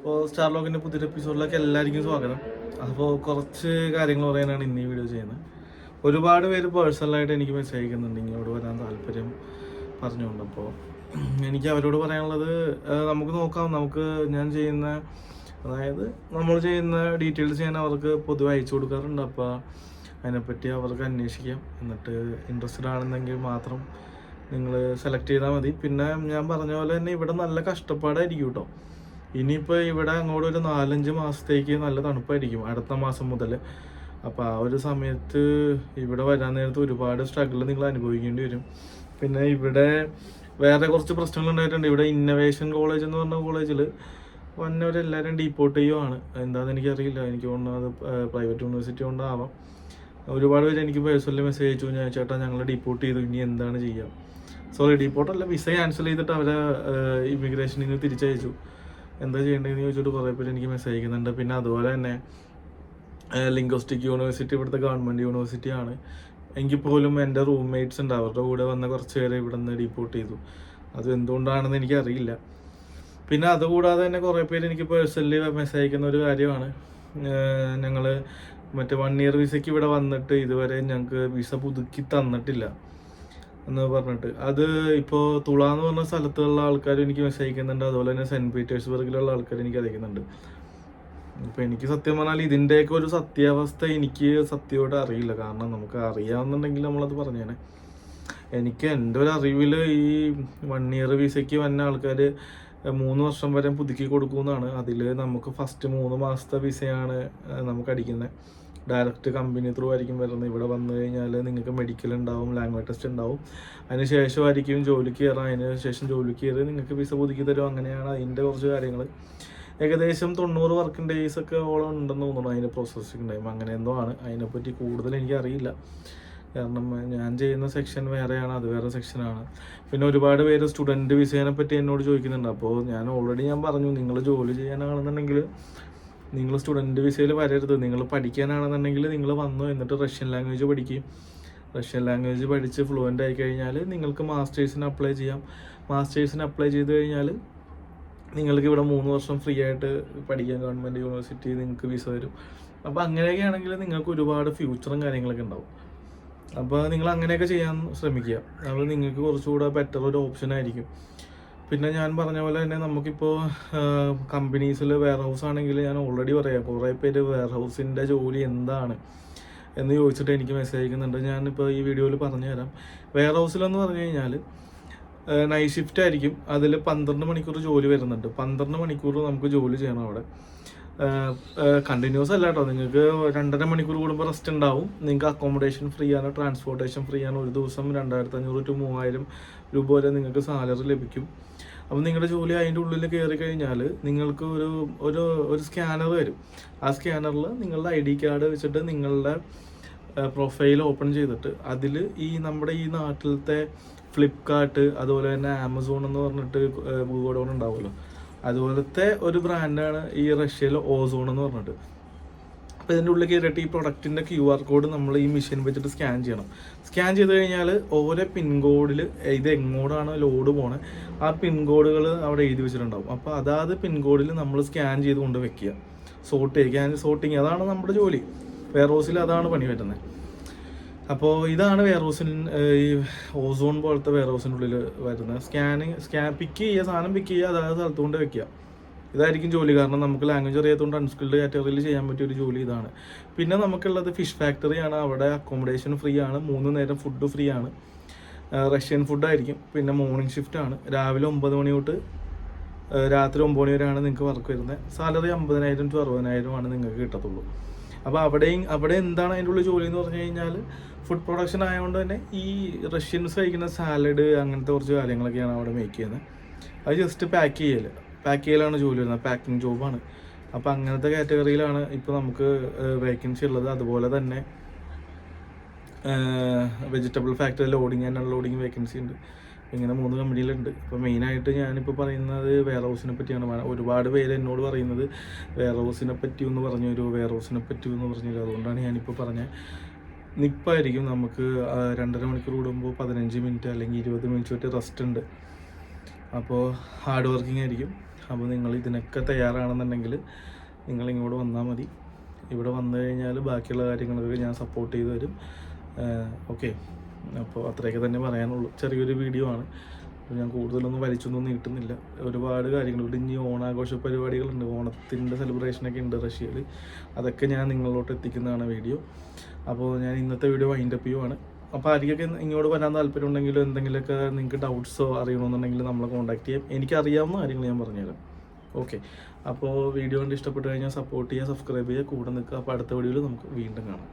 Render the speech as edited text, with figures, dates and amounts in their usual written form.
അപ്പോൾ സ്റ്റാർ ലോക്കിൻ്റെ പുതിയൊരു എപ്പിസോഡിലേക്ക് എല്ലാവർക്കും സ്വാഗതം. അപ്പോൾ കുറച്ച് കാര്യങ്ങൾ പറയാനാണ് ഇന്ന് ഈ വീഡിയോ ചെയ്യുന്നത്. ഒരുപാട് പേര് പേഴ്സണലായിട്ട് എനിക്ക് മെസ്സേജ് അയക്കുന്നുണ്ട് ഇങ്ങോട്ട് വരാൻ താല്പര്യം പറഞ്ഞുകൊണ്ട്. അപ്പോൾ എനിക്ക് അവരോട് പറയാനുള്ളത്, നമുക്ക് നോക്കാം, ഞാൻ ചെയ്യുന്ന, അതായത് നമ്മൾ ചെയ്യുന്ന ഡീറ്റെയിൽസ് ഞാൻ അവർക്ക് പൊതുവെ അയച്ചു കൊടുക്കാറുണ്ട്. അപ്പോൾ അതിനെപ്പറ്റി അവർക്ക് അന്വേഷിക്കാം. എന്നിട്ട് ഇൻട്രസ്റ്റഡ് ആണെന്നെങ്കിൽ മാത്രം നിങ്ങൾ സെലക്ട് ചെയ്താൽ മതി. പിന്നെ ഞാൻ പറഞ്ഞ പോലെ തന്നെ ഇവിടെ നല്ല കഷ്ടപ്പാടായിരിക്കും കേട്ടോ. ഇനിയിപ്പോൾ ഇവിടെ അങ്ങോട്ട് ഒരു 4-5 മാസത്തേക്ക് നല്ല തണുപ്പായിരിക്കും അടുത്ത മാസം മുതൽ. അപ്പോൾ ആ ഒരു സമയത്ത് ഇവിടെ വരാൻ നേരത്ത് ഒരുപാട് സ്ട്രഗിൾ നിങ്ങൾ അനുഭവിക്കേണ്ടി വരും. പിന്നെ ഇവിടെ വേറെ കുറച്ച് പ്രശ്നങ്ങൾ ഉണ്ടായിട്ടുണ്ട്. ഇവിടെ ഇന്നവേഷൻ കോളേജ് എന്ന് പറഞ്ഞ കോളേജിൽ വന്നവരെല്ലാവരും ഡീപ്പോർട്ട് ചെയ്യുവാണ്. എന്താണെന്ന് എനിക്കറിയില്ല. എനിക്ക് തോന്നുന്നത് പ്രൈവറ്റ് യൂണിവേഴ്സിറ്റി കൊണ്ടാവാം. ഒരുപാട് പേര് എനിക്ക് പേഴ്സണലി മെസ്സേജ് അയച്ചു, ഞാൻ ചേട്ടാ ഞങ്ങൾ ഡീപ്പോർട്ട് ചെയ്തു, ഇനി എന്താണ് ചെയ്യുക. സോറി, ഡീപ്പോർട്ടല്ല, വിസ ക്യാൻസൽ ചെയ്തിട്ട് അവരെ ഇമിഗ്രേഷനിൽ നിന്ന് തിരിച്ചയച്ചു. എന്താ ചെയ്യേണ്ടതെന്ന് ചോദിച്ചിട്ട് കുറേ പേര് എനിക്ക് മെസ്സേജ് അയക്കുന്നുണ്ട്. പിന്നെ അതുപോലെ തന്നെ ലിംഗ്വിസ്റ്റിക് യൂണിവേഴ്സിറ്റി ഇവിടുത്തെ ഗവൺമെൻറ് യൂണിവേഴ്സിറ്റിയാണ്. എങ്കിൽ പോലും എൻ്റെ റൂംമേറ്റ്സ് ഉണ്ട്, അവരുടെ കൂടെ വന്ന കുറച്ച് പേരെ ഇവിടെ നിന്ന് ഡീപ്പോർട്ട് ചെയ്തു. അത് എന്തുകൊണ്ടാണെന്ന് എനിക്കറിയില്ല. പിന്നെ അതുകൂടാതെ തന്നെ കുറേ പേര് എനിക്ക് പേഴ്സണലി മെസ്സേജ് അയക്കുന്ന ഒരു കാര്യമാണ്, ഞങ്ങൾ മറ്റേ 1 ഇയർ വിസയ്ക്ക് ഇവിടെ വന്നിട്ട് ഇതുവരെ ഞങ്ങൾക്ക് വിസ പുതുക്കി തന്നിട്ടില്ല എന്ന് പറഞ്ഞിട്ട്. അത് ഇപ്പോൾ തുള എന്ന് പറഞ്ഞ സ്ഥലത്തുള്ള ആൾക്കാർ എനിക്ക് മെസ്സേജ് അയക്കുന്നുണ്ട്. അതുപോലെ തന്നെ സെൻറ്റ് പീറ്റേഴ്സ്ബർഗിലുള്ള ആൾക്കാർ എനിക്ക് അറിയിക്കുന്നുണ്ട്. ഇപ്പോൾ എനിക്ക് സത്യം പറഞ്ഞാൽ ഇതിൻ്റെയൊക്കെ ഒരു സത്യാവസ്ഥ എനിക്ക് സത്യമായിട്ട് അറിയില്ല. കാരണം നമുക്ക് അറിയാവുന്നുണ്ടെങ്കിൽ നമ്മളത് പറഞ്ഞേനെ. എനിക്ക് എൻ്റെ ഒരു അറിവിൽ ഈ 1 ഇയർ വിസയ്ക്ക് വന്ന ആൾക്കാർ 3 വർഷം വരെ പുതുക്കി കൊടുക്കുമെന്നാണ്. അതിൽ നമുക്ക് ഫസ്റ്റ് 3 മാസത്തെ വിസയാണ് നമുക്ക് അടിക്കുന്നത്. ഡയറക്റ്റ് കമ്പനി ത്രൂ ആയിരിക്കും വരുന്നത്. ഇവിടെ വന്നു കഴിഞ്ഞാൽ നിങ്ങൾക്ക് മെഡിക്കൽ ഉണ്ടാവും, ലാംഗ്വേജ് ടെസ്റ്റ് ഉണ്ടാവും. അതിന് ശേഷമായിരിക്കും ജോലിക്ക് കയറാം. അതിന് ശേഷം ജോലിക്ക് കയറി നിങ്ങൾക്ക് വിസ പുതുക്കി തരും. അങ്ങനെയാണ് അതിൻ്റെ കുറച്ച് കാര്യങ്ങൾ. ഏകദേശം 90 വർക്കിംഗ് ഡേയ്സ് ഒക്കെ ഓളം ഉണ്ടെന്ന് തോന്നുന്നു അതിൻ്റെ പ്രോസസ്സിങ് ടൈം. അങ്ങനെ എന്തോ ആണ്. അതിനെപ്പറ്റി കൂടുതൽ എനിക്കറിയില്ല. കാരണം ഞാൻ ചെയ്യുന്ന സെക്ഷൻ വേറെയാണ്, അത് വേറെ സെക്ഷനാണ്. പിന്നെ ഒരുപാട് പേര് സ്റ്റുഡൻറ്റ് വിസേനെ പറ്റി എന്നോട് ചോദിക്കുന്നുണ്ട്. അപ്പോൾ ഞാൻ പറഞ്ഞു, നിങ്ങൾ ജോലി ചെയ്യാനാണെന്നുണ്ടെങ്കിൽ നിങ്ങൾ സ്റ്റുഡൻറ്റ് വിസയിൽ വരരുത്. നിങ്ങൾ പഠിക്കാനാണെന്നുണ്ടെങ്കിൽ നിങ്ങൾ വന്നു, എന്നിട്ട് റഷ്യൻ ലാംഗ്വേജ് പഠിക്കും. റഷ്യൻ ലാംഗ്വേജ് പഠിച്ച് ഫ്ലുവൻ്റ് ആയി കഴിഞ്ഞാൽ നിങ്ങൾക്ക് മാസ്റ്റേഴ്സിന് അപ്ലൈ ചെയ്യാം. മാസ്റ്റേഴ്സിന് അപ്ലൈ ചെയ്ത് കഴിഞ്ഞാൽ നിങ്ങൾക്ക് ഇവിടെ 3 വർഷം ഫ്രീ ആയിട്ട് പഠിക്കാൻ ഗവൺമെൻറ് യൂണിവേഴ്സിറ്റി നിങ്ങൾക്ക് വിസ തരും. അപ്പോൾ അങ്ങനെയൊക്കെ ആണെങ്കിൽ നിങ്ങൾക്ക് ഒരുപാട് ഫ്യൂച്ചറും കാര്യങ്ങളൊക്കെ ഉണ്ടാവും. അപ്പോൾ നിങ്ങൾ അങ്ങനെയൊക്കെ ചെയ്യാൻ ശ്രമിക്കുക. അത് നിങ്ങൾക്ക് കുറച്ചുകൂടെ ബെറ്റർ ഒരു ഓപ്ഷൻ ആയിരിക്കും. പിന്നെ ഞാൻ പറഞ്ഞ പോലെ തന്നെ നമുക്കിപ്പോൾ കമ്പനീസിൽ വെയർ ഹൗസ് ആണെങ്കിൽ ഞാൻ ഓൾറെഡി പറയാം, കുറേ പേര് വെയർ ഹൗസിൻ്റെ ജോലി എന്താണ് എന്ന് ചോദിച്ചിട്ട് എനിക്ക് മെസ്സേജ് അയക്കുന്നുണ്ട്. ഞാനിപ്പോൾ ഈ വീഡിയോയിൽ പറഞ്ഞു തരാം. വെയർ ഹൗസിലെന്ന് പറഞ്ഞു കഴിഞ്ഞാൽ നൈറ്റ് ഷിഫ്റ്റ് ആയിരിക്കും. അതിൽ 12 മണിക്കൂർ ജോലി വരുന്നുണ്ട്. 12 മണിക്കൂർ നമുക്ക് ജോലി ചെയ്യണം അവിടെ. കണ്ടിന്യൂസ് അല്ല കേട്ടോ. നിങ്ങൾക്ക് 2.5 മണിക്കൂർ കൂടുമ്പോൾ റെസ്റ്റ് ഉണ്ടാവും. നിങ്ങൾക്ക് അക്കോമഡേഷൻ ഫ്രീ ആണ്, ട്രാൻസ്പോർട്ടേഷൻ ഫ്രീ ആണ്. ഒരു ദിവസം 2500 to 3000 രൂപ വരെ നിങ്ങൾക്ക് സാലറി ലഭിക്കും. അപ്പം നിങ്ങളുടെ ജോലി അതിൻ്റെ ഉള്ളിൽ കയറി കഴിഞ്ഞാൽ നിങ്ങൾക്ക് ഒരു സ്കാനർ വരും. ആ സ്കാനറിൽ നിങ്ങളുടെ ID കാർഡ് വെച്ചിട്ട് നിങ്ങളുടെ പ്രൊഫൈൽ ഓപ്പൺ ചെയ്തിട്ട് അതിൽ നമ്മുടെ ഈ നാട്ടിലത്തെ ഫ്ലിപ്കാർട്ട്, അതുപോലെ തന്നെ ആമസോൺ എന്ന് പറഞ്ഞിട്ട് ഗോഡൗൺ ഉണ്ടാവുമല്ലോ, അതുപോലത്തെ ഒരു ബ്രാൻഡാണ് ഈ റഷ്യയിൽ ഓസോൺ എന്ന് പറഞ്ഞിട്ട്. അപ്പോൾ ഇതിൻ്റെ ഉള്ളിൽ കയറിയിട്ട് ഈ പ്രൊഡക്റ്റിൻ്റെ QR കോഡ് നമ്മൾ ഈ മെഷീൻ വെച്ചിട്ട് സ്കാൻ ചെയ്യണം. സ്കാൻ ചെയ്ത് കഴിഞ്ഞാൽ ഓരോ പിൻകോഡിൽ ഇത് എങ്ങോട്ടാണ് ലോഡ് പോണേ ആ പിൻകോഡുകൾ അവിടെ എഴുതി വെച്ചിട്ടുണ്ടാവും. അപ്പോൾ അതാത് പിൻകോഡിൽ നമ്മൾ സ്കാൻ ചെയ്ത് കൊണ്ട് വെക്കുക. സോർട്ടിങ് അതാണ് നമ്മുടെ ജോലി. വെയർ ഹൗസിൽ അതാണ് പണി വരുന്നത്. അപ്പോൾ ഇതാണ് വെയർ ഹൗസിൻ, ഈ ഓസോൺ പോലത്തെ വെയർ ഹൗസിൻ്റെ ഉള്ളിൽ വരുന്നത്. പിക്ക് ചെയ്യുക, സാധനം പിക്ക് ചെയ്യുക, അതായത് സ്ഥലത്ത് കൊണ്ട് വെക്കുക. ഇതായിരിക്കും ജോലി. കാരണം നമുക്ക് ലാംഗ്വേജ് അറിയാത്തതുകൊണ്ട് അൺസ്കിൽഡ് കാറ്റഗറിയിൽ ചെയ്യാൻ പറ്റിയൊരു ജോലി ഇതാണ്. പിന്നെ നമുക്കുള്ളത് ഫിഷ് ഫാക്ടറിയാണ്. അവിടെ അക്കോമഡേഷൻ ഫ്രീ ആണ്, 3 നേരം ഫുഡ് ഫ്രീ ആണ്. റഷ്യൻ ഫുഡായിരിക്കും. പിന്നെ മോർണിംഗ് ഷിഫ്റ്റ് ആണ്. രാവിലെ 9 മണി തൊട്ട് രാത്രി 9 മണി വരെയാണ് നിങ്ങൾക്ക് വർക്ക് വരുന്നത്. സാലറി 50,000 to 60,000 ആണ് നിങ്ങൾക്ക് കിട്ടത്തുള്ളൂ. അപ്പോൾ അവിടെ എന്താണ് അതിൻ്റെ ഉള്ളിൽ ജോലി എന്ന് പറഞ്ഞു കഴിഞ്ഞാൽ ഫുഡ് പ്രൊഡക്ഷൻ ആയതുകൊണ്ട് തന്നെ ഈ റഷ്യൻസ് കഴിക്കുന്ന സാലഡ് അങ്ങനത്തെ കുറച്ച് കാര്യങ്ങളൊക്കെയാണ് അവിടെ മേക്ക് ചെയ്യുന്നത്. അത് ജസ്റ്റ് പാക്ക് ചെയ്യലാണ് ജോലി വരുന്നത്. പാക്കിംഗ് ജോബാണ്. അപ്പോൾ അങ്ങനത്തെ കാറ്റഗറിയിലാണ് ഇപ്പോൾ നമുക്ക് വേക്കൻസി ഉള്ളത്. അതുപോലെ തന്നെ vegetable factory loading and unloading vacancy ഉണ്ട്. ഇങ്ങനെ 3 കമ്പനിയിലുണ്ട്. ഇപ്പോൾ മെയിനായിട്ട് ഞാനിപ്പോൾ പറയുന്നത് വെയർ ഹൗസിനെ പറ്റിയാണ്. ഒരുപാട് പേര് എന്നോട് പറയുന്നത് വെയർ ഹൗസിനെ പറ്റിയെന്ന് പറഞ്ഞില്ല. അതുകൊണ്ടാണ് ഞാനിപ്പോൾ പറഞ്ഞത്. നിപ്പായിരിക്കും. നമുക്ക് 2.5 മണിക്കൂർ കൂടുമ്പോൾ 15 മിനിറ്റ് അല്ലെങ്കിൽ 20 മിനിറ്റ് തൊട്ട് റെസ്റ്റ് ഉണ്ട്. അപ്പോൾ ഹാർഡ് വർക്കിംഗ് ആയിരിക്കും. അപ്പോൾ നിങ്ങൾ ഇതിനൊക്കെ തയ്യാറാണെന്നുണ്ടെങ്കിൽ നിങ്ങൾ ഇങ്ങോട്ട് വന്നാൽ മതി. ഇവിടെ വന്നു കഴിഞ്ഞാൽ ബാക്കിയുള്ള കാര്യങ്ങളൊക്കെ ഞാൻ സപ്പോർട്ട് ചെയ്ത് തരും. ഓക്കെ, അപ്പോൾ അത്രയൊക്കെ തന്നെ പറയാനുള്ളൂ. ചെറിയൊരു വീഡിയോ ആണ്, ഞാൻ കൂടുതലൊന്നും വലിച്ചൊന്നും നീട്ടുന്നില്ല. ഒരുപാട് കാര്യങ്ങൾ ഇവിടെ ഇനി ഓണാഘോഷ പരിപാടികളുണ്ട്, ഓണത്തിൻ്റെ സെലിബ്രേഷനൊക്കെ ഉണ്ട് റഷ്യയിൽ. അതൊക്കെ ഞാൻ നിങ്ങളിലോട്ട് എത്തിക്കുന്നതാണ് വീഡിയോ. അപ്പോൾ ഞാൻ ഇന്നത്തെ വീഡിയോ വൈൻഡപ്പ് ചെയ്യുവാണ്. അപ്പോൾ ആർക്കൊക്കെ ഇങ്ങോട്ട് വരാൻ താല്പര്യം ഉണ്ടെങ്കിലോ എന്തെങ്കിലുമൊക്കെ നിങ്ങൾക്ക് ഡൗട്ട്സോ അറിയണമെന്നുണ്ടെങ്കിൽ നമ്മളെ കോൺടാക്ട് ചെയ്യാം. എനിക്കറിയാവുന്ന കാര്യങ്ങൾ ഞാൻ പറഞ്ഞുതരാം. ഓക്കെ, അപ്പോൾ വീഡിയോ കൊണ്ട് ഇഷ്ടപ്പെട്ട് കഴിഞ്ഞാൽ സപ്പോർട്ട് ചെയ്യുക, സബ്സ്ക്രൈബ് ചെയ്യുക, കൂടെ നിൽക്കുക. അപ്പോൾ അടുത്ത വീഡിയോയിൽ നമുക്ക് വീണ്ടും കാണാം.